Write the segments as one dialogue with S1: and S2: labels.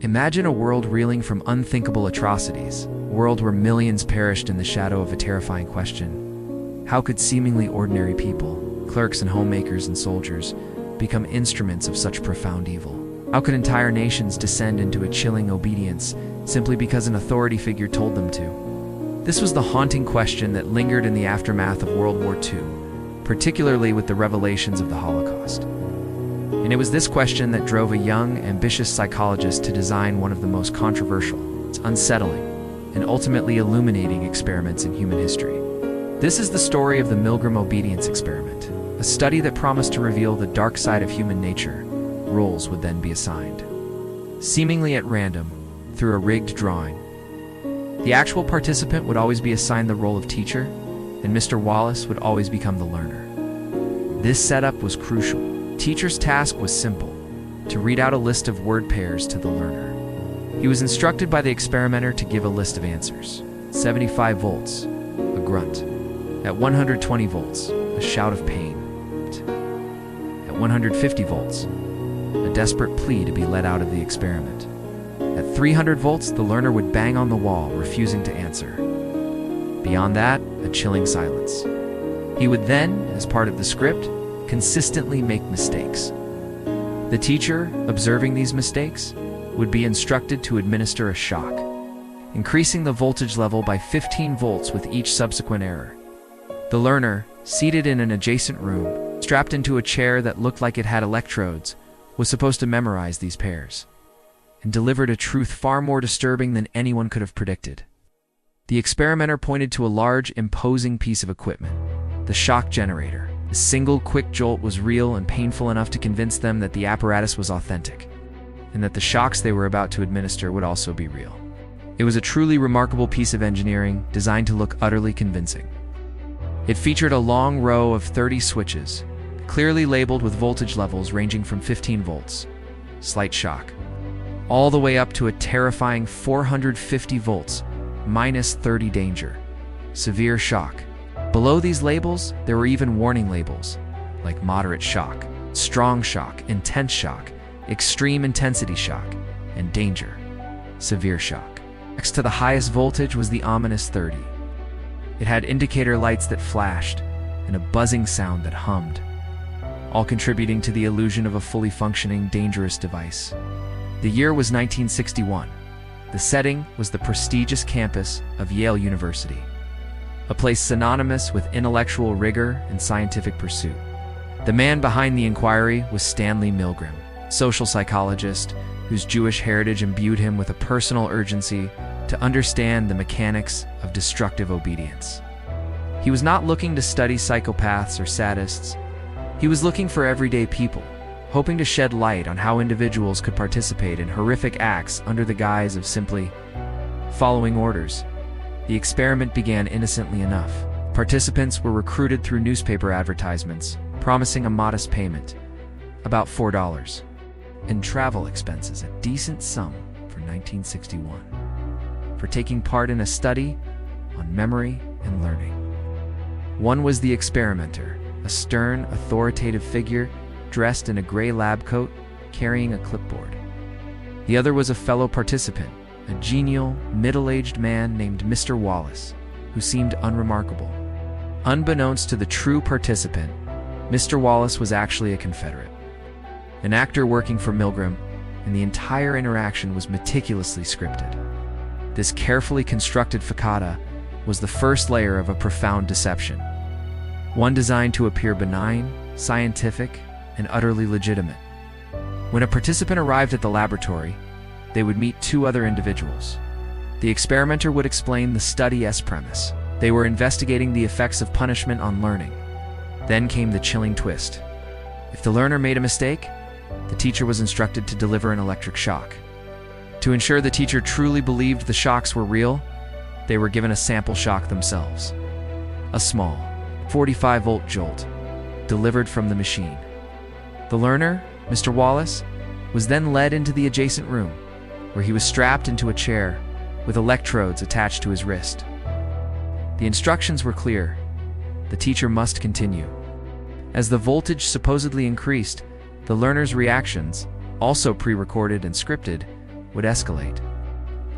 S1: Imagine a world reeling from unthinkable atrocities, a world where millions perished in the shadow of a terrifying question. How could seemingly ordinary people, clerks and homemakers and soldiers, become instruments of such profound evil? How could entire nations descend into a chilling obedience simply because an authority figure told them to? This was the haunting question that lingered in the aftermath of World War II, particularly with the revelations of the Holocaust. And it was this question that drove a young, ambitious psychologist to design one of the most controversial, unsettling, and ultimately illuminating experiments in human history. This is the story of the Milgram Obedience Experiment, a study that promised to reveal the dark side of human nature. Roles would then be assigned, seemingly at random, through a rigged drawing. The actual participant would always be assigned the role of teacher, and Mr. Wallace would always become the learner. This setup was crucial. Teacher's task was simple: to read out a list of word pairs to the learner. He was instructed by the experimenter to give a list of answers. 75 volts, a grunt. At 120 volts, a shout of pain. At 150 volts, a desperate plea to be let out of the experiment. At 300 volts, the learner would bang on the wall, refusing to answer. Beyond that, a chilling silence. He would then, as part of the script, consistently make mistakes. The teacher, observing these mistakes, would be instructed to administer a shock, increasing the voltage level by 15 volts with each subsequent error. The learner, seated in an adjacent room, strapped into a chair that looked like it had electrodes, was supposed to memorize these pairs, and delivered a truth far more disturbing than anyone could have predicted. The experimenter pointed to a large, imposing piece of equipment, the shock generator. A single quick jolt was real and painful enough to convince them that the apparatus was authentic, and that the shocks they were about to administer would also be real. It was a truly remarkable piece of engineering designed to look utterly convincing. It featured a long row of 30 switches, clearly labeled with voltage levels ranging from 15 volts, slight shock, all the way up to a terrifying 450 volts, minus 30 danger, severe shock. Below these labels, there were even warning labels, like moderate shock, strong shock, intense shock, extreme intensity shock, and danger, severe shock. Next to the highest voltage was the ominous 30. It had indicator lights that flashed and a buzzing sound that hummed, all contributing to the illusion of a fully functioning, dangerous device. The year was 1961. The setting was the prestigious campus of Yale University, a place synonymous with intellectual rigor and scientific pursuit. The man behind the inquiry was Stanley Milgram, social psychologist whose Jewish heritage imbued him with a personal urgency to understand the mechanics of destructive obedience. He was not looking to study psychopaths or sadists. He was looking for everyday people, hoping to shed light on how individuals could participate in horrific acts under the guise of simply following orders. The experiment began innocently enough. Participants were recruited through newspaper advertisements, promising a modest payment, about $4, and travel expenses, a decent sum for 1961, for taking part in a study on memory and learning. One was the experimenter, a stern, authoritative figure dressed in a gray lab coat, carrying a clipboard. The other was a fellow participant, a genial, middle-aged man named Mr. Wallace, who seemed unremarkable. Unbeknownst to the true participant, Mr. Wallace was actually a Confederate, an actor working for Milgram, and the entire interaction was meticulously scripted. This carefully constructed facade was the first layer of a profound deception, one designed to appear benign, scientific, and utterly legitimate. When a participant arrived at the laboratory, they would meet two other individuals. The experimenter would explain the study's premise. They were investigating the effects of punishment on learning. Then came the chilling twist. If the learner made a mistake, the teacher was instructed to deliver an electric shock. To ensure the teacher truly believed the shocks were real, they were given a sample shock themselves. A small, 45-volt jolt, delivered from the machine. The learner, Mr. Wallace, was then led into the adjacent room, where he was strapped into a chair with electrodes attached to his wrist. The instructions were clear. The teacher must continue. As the voltage supposedly increased, the learner's reactions, also pre-recorded and scripted, would escalate.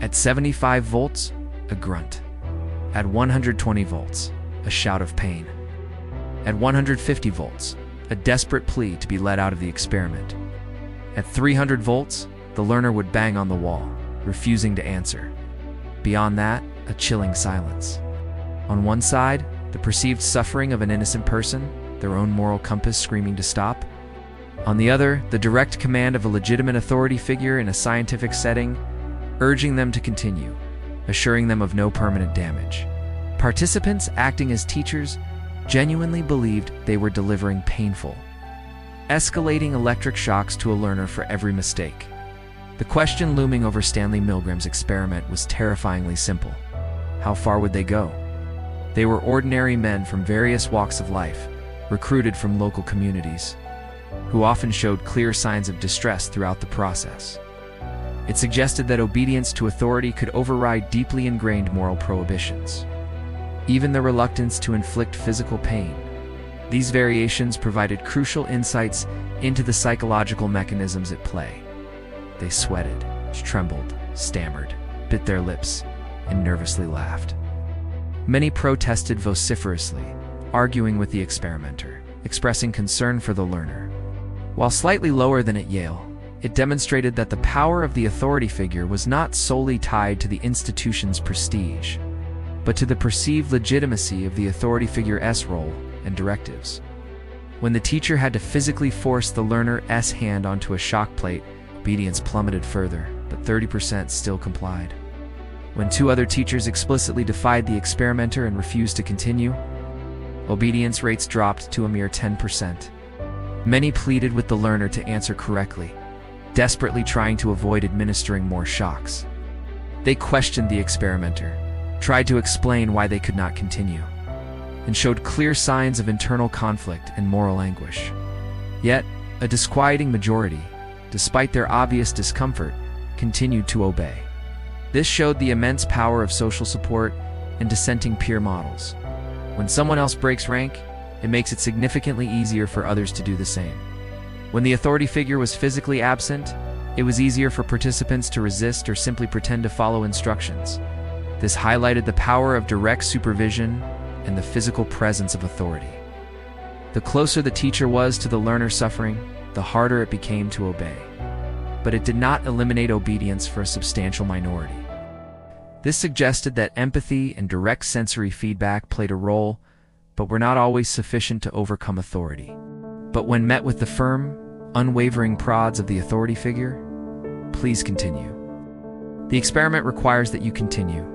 S1: At 75 volts, a grunt. At 120 volts, a shout of pain. At 150 volts, a desperate plea to be let out of the experiment. At 300 volts, the learner would bang on the wall, refusing to answer. Beyond that, a chilling silence. On one side, the perceived suffering of an innocent person, their own moral compass screaming to stop. On the other, the direct command of a legitimate authority figure in a scientific setting, urging them to continue, assuring them of no permanent damage. Participants, acting as teachers, genuinely believed they were delivering painful, escalating electric shocks to a learner for every mistake. The question looming over Stanley Milgram's experiment was terrifyingly simple. How far would they go? They were ordinary men from various walks of life, recruited from local communities, who often showed clear signs of distress throughout the process. It suggested that obedience to authority could override deeply ingrained moral prohibitions, even the reluctance to inflict physical pain. These variations provided crucial insights into the psychological mechanisms at play. They sweated, trembled, stammered, bit their lips, and nervously laughed. Many protested vociferously, arguing with the experimenter, expressing concern for the learner. While slightly lower than at Yale, it demonstrated that the power of the authority figure was not solely tied to the institution's prestige, but to the perceived legitimacy of the authority figure's role and directives. When the teacher had to physically force the learner's hand onto a shock plate, obedience plummeted further, but 30% still complied. When two other teachers explicitly defied the experimenter and refused to continue, obedience rates dropped to a mere 10%. Many pleaded with the learner to answer correctly, desperately trying to avoid administering more shocks. They questioned the experimenter, tried to explain why they could not continue, and showed clear signs of internal conflict and moral anguish. Yet, a disquieting majority, despite their obvious discomfort, continued to obey. This showed the immense power of social support and dissenting peer models. When someone else breaks rank, it makes it significantly easier for others to do the same. When the authority figure was physically absent, it was easier for participants to resist or simply pretend to follow instructions. This highlighted the power of direct supervision and the physical presence of authority. The closer the teacher was to the learner suffering, the harder it became to obey. But it did not eliminate obedience for a substantial minority. This suggested that empathy and direct sensory feedback played a role, but were not always sufficient to overcome authority. But when met with the firm, unwavering prods of the authority figure, please continue. The experiment requires that you continue.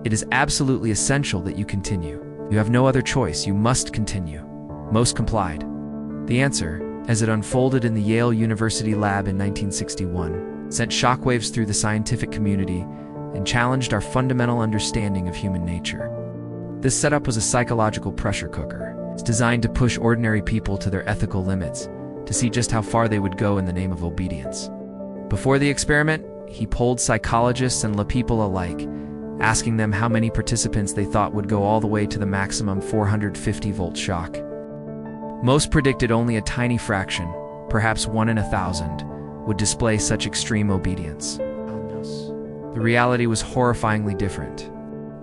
S1: It is absolutely essential that you continue. You have no other choice. You must continue. Most complied. The answer, as it unfolded in the Yale University lab in 1961, sent shockwaves through the scientific community and challenged our fundamental understanding of human nature. This setup was a psychological pressure cooker. It's designed to push ordinary people to their ethical limits, to see just how far they would go in the name of obedience. Before the experiment, he polled psychologists and laypeople alike, asking them how many participants they thought would go all the way to the maximum 450-volt shock. Most predicted only a tiny fraction, perhaps 1 in 1,000, would display such extreme obedience. The reality was horrifyingly different.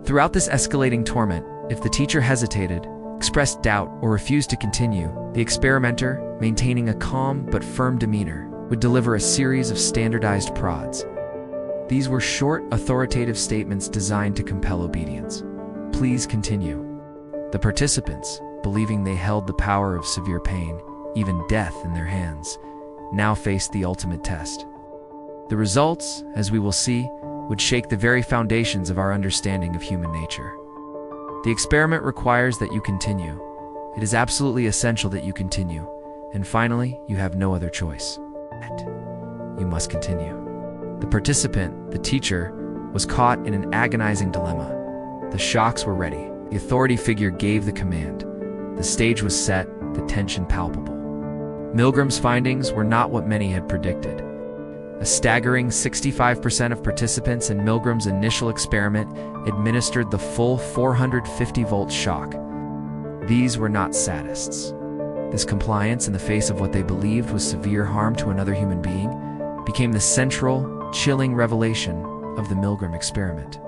S1: Throughout this escalating torment, if the teacher hesitated, expressed doubt, or refused to continue, the experimenter, maintaining a calm but firm demeanor, would deliver a series of standardized prods. These were short, authoritative statements designed to compel obedience. Please continue. The participants, believing they held the power of severe pain, even death, in their hands, now faced the ultimate test. The results, as we will see, would shake the very foundations of our understanding of human nature. The experiment requires that you continue. It is absolutely essential that you continue. And finally, you have no other choice. You must continue. The participant, the teacher, was caught in an agonizing dilemma. The shocks were ready. The authority figure gave the command. The stage was set, the tension palpable. Milgram's findings were not what many had predicted. A staggering 65% of participants in Milgram's initial experiment administered the full 450-volt shock. These were not sadists. This compliance in the face of what they believed was severe harm to another human being became the central, chilling revelation of the Milgram experiment.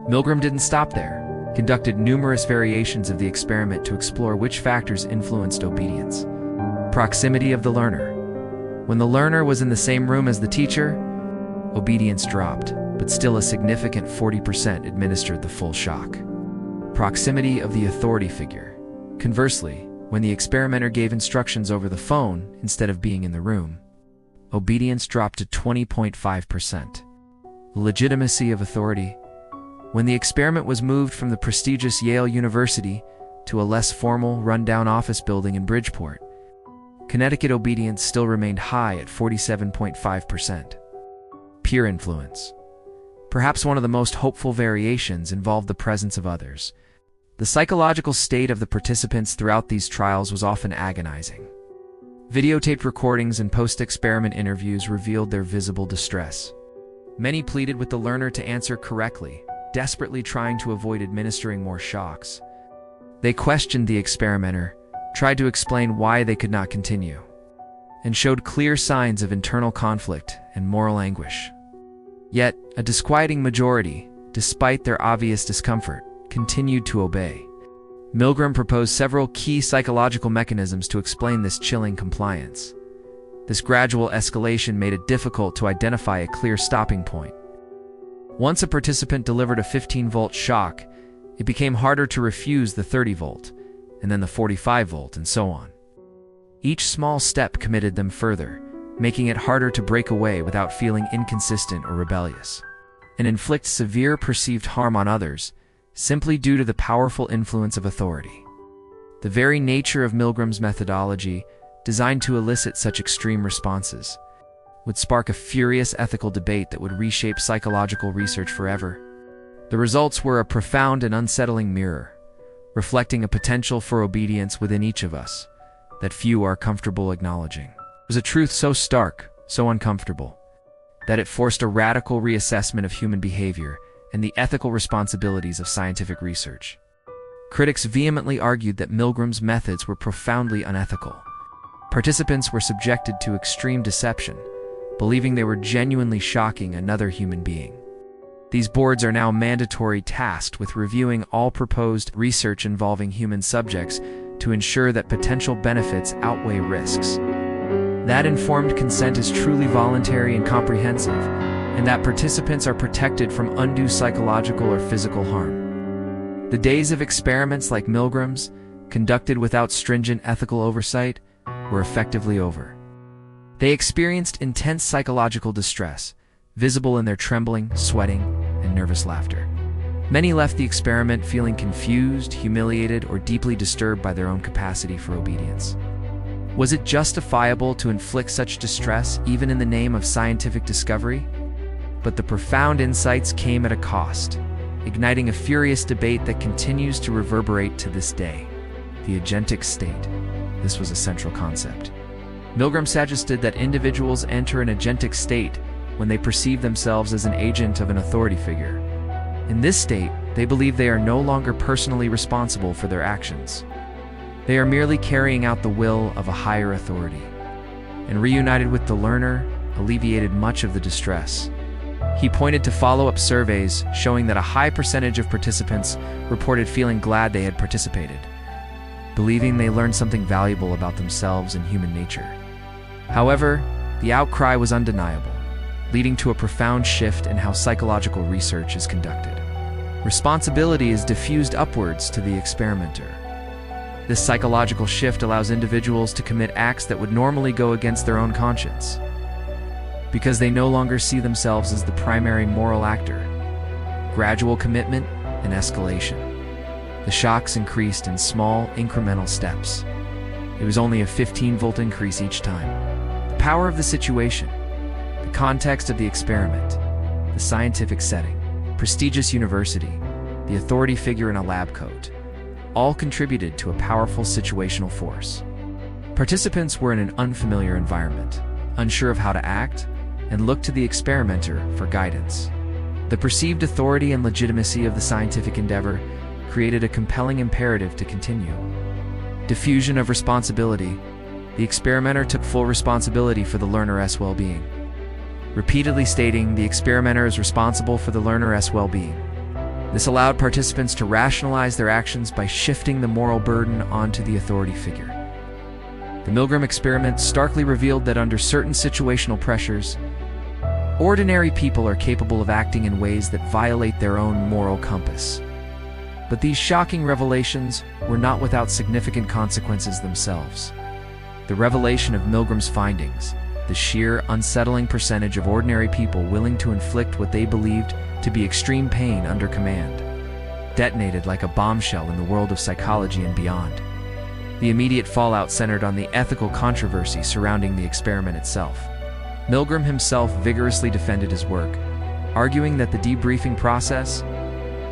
S1: Milgram didn't stop there, conducted numerous variations of the experiment to explore which factors influenced obedience. Proximity of the learner. When the learner was in the same room as the teacher, obedience dropped, but still a significant 40% administered the full shock. Proximity of the authority figure. Conversely, when the experimenter gave instructions over the phone instead of being in the room, obedience dropped to 20.5%. Legitimacy of authority. When the experiment was moved from the prestigious Yale University to a less formal, run-down office building in Bridgeport, Connecticut obedience still remained high at 47.5%. Peer influence. Perhaps one of the most hopeful variations involved the presence of others. The psychological state of the participants throughout these trials was often agonizing. Videotaped recordings and post-experiment interviews revealed their visible distress. Many pleaded with the learner to answer correctly, desperately trying to avoid administering more shocks. They questioned the experimenter, tried to explain why they could not continue, and showed clear signs of internal conflict and moral anguish. Yet, a disquieting majority, despite their obvious discomfort, continued to obey. Milgram proposed several key psychological mechanisms to explain this chilling compliance. This gradual escalation made it difficult to identify a clear stopping point. Once a participant delivered a 15-volt shock, it became harder to refuse the 30-volt, and then the 45-volt, and so on. Each small step committed them further, making it harder to break away without feeling inconsistent or rebellious, and inflict severe perceived harm on others, simply due to the powerful influence of authority. The very nature of Milgram's methodology, designed to elicit such extreme responses, would spark a furious ethical debate that would reshape psychological research forever. The results were a profound and unsettling mirror, reflecting a potential for obedience within each of us that few are comfortable acknowledging. It was a truth so stark, so uncomfortable, that it forced a radical reassessment of human behavior and the ethical responsibilities of scientific research. Critics vehemently argued that Milgram's methods were profoundly unethical. Participants were subjected to extreme deception, believing they were genuinely shocking another human being. These boards are now mandatory tasked with reviewing all proposed research involving human subjects to ensure that potential benefits outweigh risks, that informed consent is truly voluntary and comprehensive, and that participants are protected from undue psychological or physical harm. The days of experiments like Milgram's, conducted without stringent ethical oversight, were effectively over. They experienced intense psychological distress, visible in their trembling, sweating, and nervous laughter. Many left the experiment feeling confused, humiliated, or deeply disturbed by their own capacity for obedience. Was it justifiable to inflict such distress even in the name of scientific discovery? But the profound insights came at a cost, igniting a furious debate that continues to reverberate to this day. The agentic state. This was a central concept. Milgram suggested that individuals enter an agentic state when they perceive themselves as an agent of an authority figure. In this state, they believe they are no longer personally responsible for their actions. They are merely carrying out the will of a higher authority. And reunited with the learner, alleviated much of the distress. He pointed to follow-up surveys showing that a high percentage of participants reported feeling glad they had participated, believing they learned something valuable about themselves and human nature. However, the outcry was undeniable, leading to a profound shift in how psychological research is conducted. Responsibility is diffused upwards to the experimenter. This psychological shift allows individuals to commit acts that would normally go against their own conscience, because they no longer see themselves as the primary moral actor. Gradual commitment and escalation. The shocks increased in small, incremental steps. It was only a 15-volt increase each time. The power of the situation, the context of the experiment, the scientific setting, prestigious university, the authority figure in a lab coat, all contributed to a powerful situational force. Participants were in an unfamiliar environment, unsure of how to act, and looked to the experimenter for guidance. The perceived authority and legitimacy of the scientific endeavor created a compelling imperative to continue. Diffusion of responsibility. The experimenter took full responsibility for the learner's well-being. repeatedly stating the experimenter is responsible for the learner's well-being. This allowed participants to rationalize their actions by shifting the moral burden onto the authority figure. The Milgram experiment starkly revealed that under certain situational pressures, ordinary people are capable of acting in ways that violate their own moral compass. But these shocking revelations were not without significant consequences themselves. The revelation of Milgram's findings, the sheer, unsettling percentage of ordinary people willing to inflict what they believed to be extreme pain under command, detonated like a bombshell in the world of psychology and beyond. The immediate fallout centered on the ethical controversy surrounding the experiment itself. Milgram himself vigorously defended his work, arguing that the debriefing process,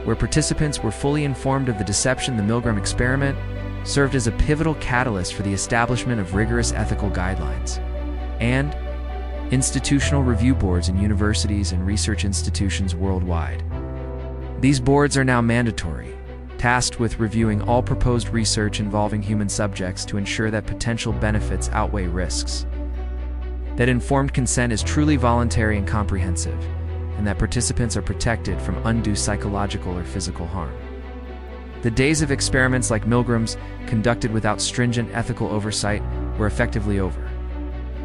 S1: where participants were fully informed of the deception the Milgram experiment, served as a pivotal catalyst for the establishment of rigorous ethical guidelines. And institutional review boards in universities and research institutions worldwide. These boards are now mandatory, tasked with reviewing all proposed research involving human subjects to ensure that potential benefits outweigh risks, that informed consent is truly voluntary and comprehensive, and that participants are protected from undue psychological or physical harm. The days of experiments like Milgram's, conducted without stringent ethical oversight, were effectively over.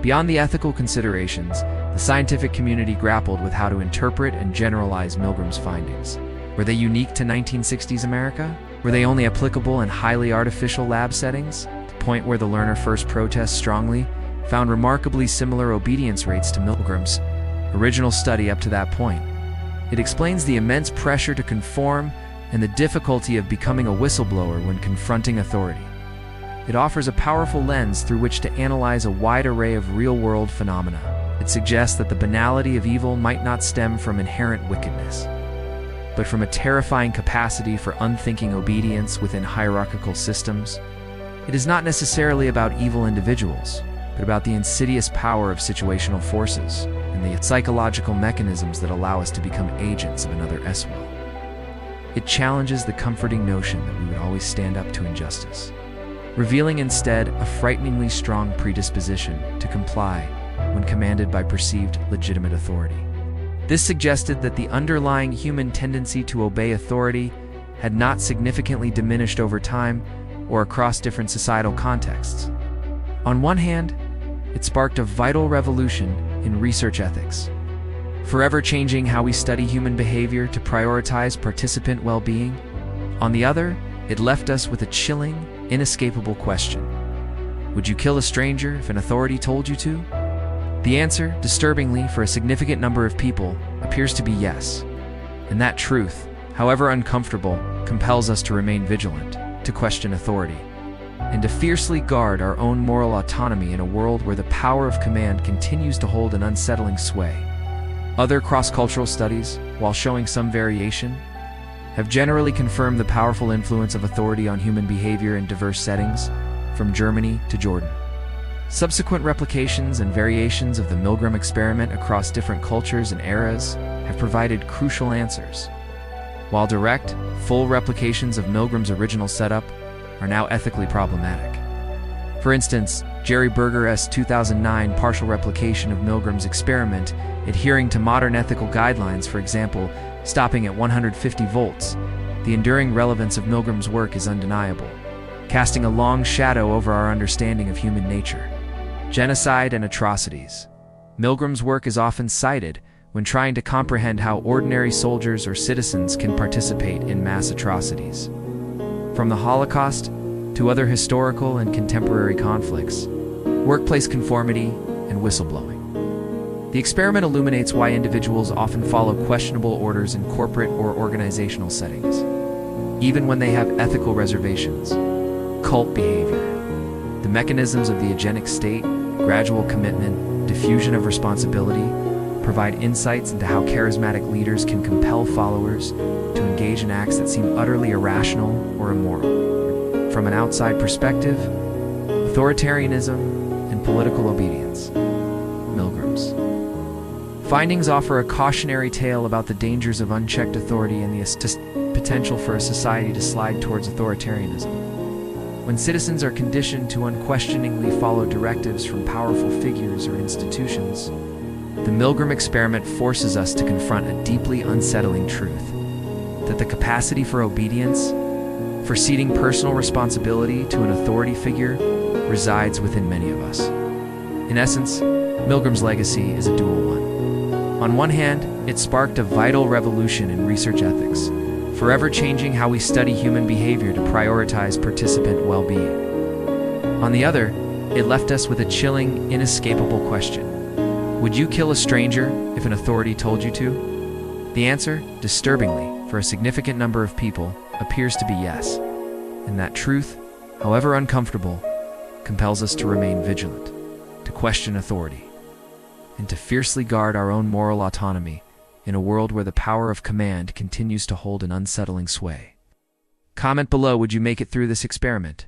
S1: Beyond the ethical considerations, the scientific community grappled with how to interpret and generalize Milgram's findings. Were they unique to 1960s America? Were they only applicable in highly artificial lab settings? The point where the learner first protests strongly found remarkably similar obedience rates to Milgram's original study up to that point. It explains the immense pressure to conform and the difficulty of becoming a whistleblower when confronting authority. It offers a powerful lens through which to analyze a wide array of real-world phenomena. It suggests that the banality of evil might not stem from inherent wickedness, but from a terrifying capacity for unthinking obedience within hierarchical systems. It is not necessarily about evil individuals, but about the insidious power of situational forces and the psychological mechanisms that allow us to become agents of another's will. It challenges the comforting notion that we would always stand up to injustice, revealing instead a frighteningly strong predisposition to comply when commanded by perceived legitimate authority. This suggested that the underlying human tendency to obey authority had not significantly diminished over time or across different societal contexts. On one hand, it sparked a vital revolution in research ethics, forever changing how we study human behavior to prioritize participant well-being. On the other, it left us with a chilling, inescapable question. Would you kill a stranger if an authority told you to? The answer, disturbingly for a significant number of people, appears to be yes. And that truth, however uncomfortable, compels us to remain vigilant, to question authority, and to fiercely guard our own moral autonomy in a world where the power of command continues to hold an unsettling sway. Other cross-cultural studies, while showing some variation, have generally confirmed the powerful influence of authority on human behavior in diverse settings, from Germany to Jordan. Subsequent replications and variations of the Milgram experiment across different cultures and eras have provided crucial answers, while direct, full replications of Milgram's original setup are now ethically problematic. For instance, Jerry Berger's 2009 partial replication of Milgram's experiment, adhering to modern ethical guidelines, for example, stopping at 150 volts, the enduring relevance of Milgram's work is undeniable, casting a long shadow over our understanding of human nature. Genocide and atrocities. Milgram's work is often cited when trying to comprehend how ordinary soldiers or citizens can participate in mass atrocities. From the Holocaust to other historical and contemporary conflicts, workplace conformity, and whistleblowing. The experiment illuminates why individuals often follow questionable orders in corporate or organizational settings, even when they have ethical reservations. Cult behavior. The mechanisms of the eugenic state, gradual commitment, diffusion of responsibility, provide insights into how charismatic leaders can compel followers to engage in acts that seem utterly irrational or immoral. From an outside perspective, authoritarianism and political obedience. Milgrams. Findings offer a cautionary tale about the dangers of unchecked authority and the potential for a society to slide towards authoritarianism. When citizens are conditioned to unquestioningly follow directives from powerful figures or institutions, The Milgram experiment forces us to confront a deeply unsettling truth: that the capacity for obedience, for ceding personal responsibility to an authority figure, resides within many of us. In essence, Milgram's legacy is a dual one. On one hand, it sparked a vital revolution in research ethics, forever changing how we study human behavior to prioritize participant well-being. On the other, it left us with a chilling, inescapable question: would you kill a stranger if an authority told you to? The answer, disturbingly, for a significant number of people, appears to be yes. And that truth, however uncomfortable, compels us to remain vigilant, to question authority, and to fiercely guard our own moral autonomy in a world where the power of command continues to hold an unsettling sway. Comment below, would you make it through this experiment?